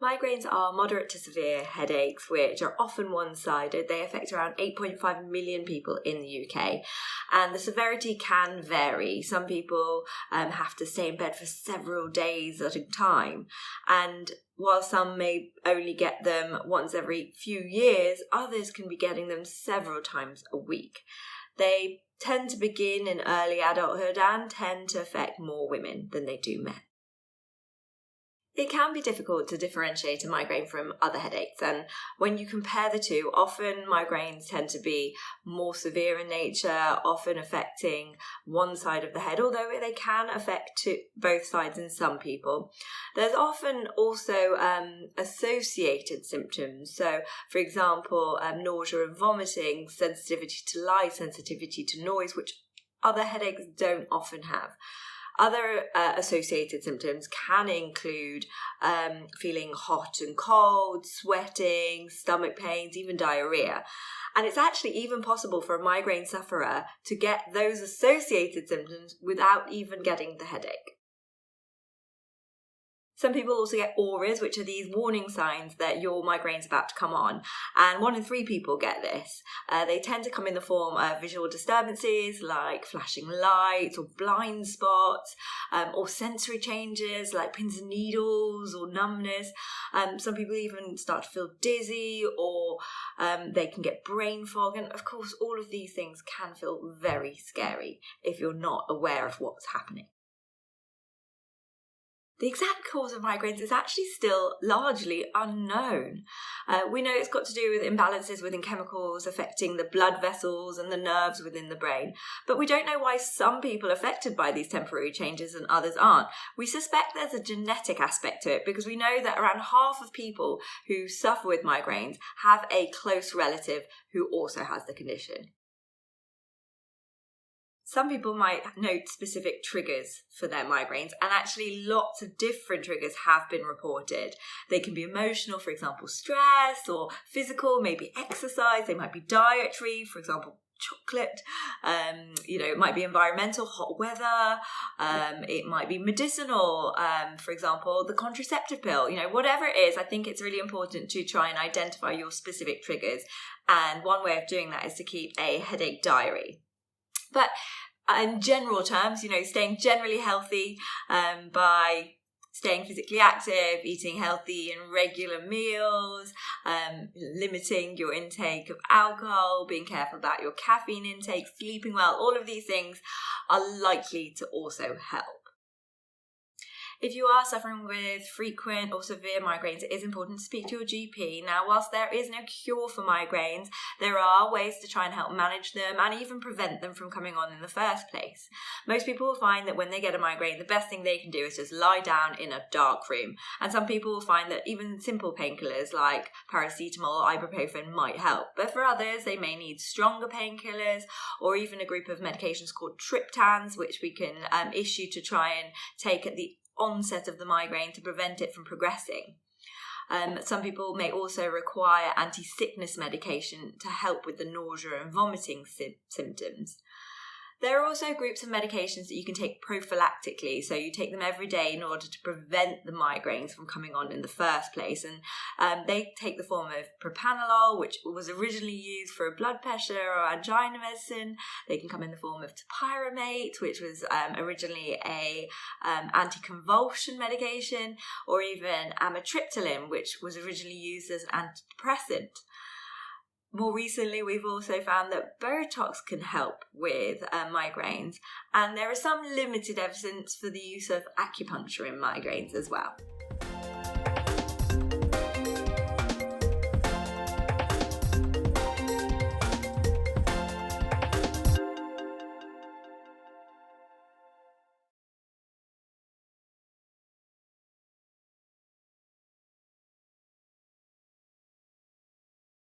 Migraines are moderate to severe headaches which are often one-sided. They affect around 8.5 million people in the UK, and the severity can vary. Some people have to stay in bed for several days at a time, and while some may only get them once every few years, others can be getting them several times a week. They tend to begin in early adulthood and tend to affect more women than they do men. It can be difficult to differentiate a migraine from other headaches, and when you compare the two, often migraines tend to be more severe in nature, often affecting one side of the head, although they can affect both sides in some people. There's often also associated symptoms, so for example, nausea and vomiting, sensitivity to light, sensitivity to noise, which other headaches don't often have. Other associated symptoms can include feeling hot and cold, sweating, stomach pains, even diarrhea. And it's actually even possible for a migraine sufferer to get those associated symptoms without even getting the headache. Some people also get auras, which are these warning signs that your migraine's about to come on. And 1 in 3 people get this. They tend to come in the form of visual disturbances like flashing lights or blind spots, or sensory changes like pins and needles or numbness. Some people even start to feel dizzy, or they can get brain fog. And of course, all of these things can feel very scary if you're not aware of what's happening. The exact cause of migraines is actually still largely unknown. We know it's got to do with imbalances within chemicals affecting the blood vessels and the nerves within the brain, but we don't know why some people are affected by these temporary changes and others aren't. We suspect there's a genetic aspect to it because we know that around half of people who suffer with migraines have a close relative who also has the condition. Some people might note specific triggers for their migraines, and actually lots of different triggers have been reported. They can be emotional, for example, stress, or physical, maybe exercise. They might be dietary, for example, chocolate. It might be environmental, hot weather. It might be medicinal, for example, the contraceptive pill. Whatever it is, I think it's really important to try and identify your specific triggers. And one way of doing that is to keep a headache diary. But in general terms, staying generally healthy by staying physically active, eating healthy and regular meals, limiting your intake of alcohol, being careful about your caffeine intake, sleeping well, all of these things are likely to also help. If you are suffering with frequent or severe migraines, it is important to speak to your GP. Now, whilst there is no cure for migraines, there are ways to try and help manage them and even prevent them from coming on in the first place. Most people will find that when they get a migraine, the best thing they can do is just lie down in a dark room. And some people will find that even simple painkillers like paracetamol or ibuprofen might help. But for others, they may need stronger painkillers or even a group of medications called triptans, which we can issue to try and take at the onset of the migraine to prevent it from progressing. Some people may also require anti-sickness medication to help with the nausea and vomiting symptoms. There are also groups of medications that you can take prophylactically, so you take them every day in order to prevent the migraines from coming on in the first place. And they take the form of propranolol, which was originally used for blood pressure or angina medicine. They can come in the form of topiramate, which was originally a anticonvulsion medication, or even amitriptyline, which was originally used as an antidepressant. More recently, we've also found that Botox can help with migraines, and there is some limited evidence for the use of acupuncture in migraines as well.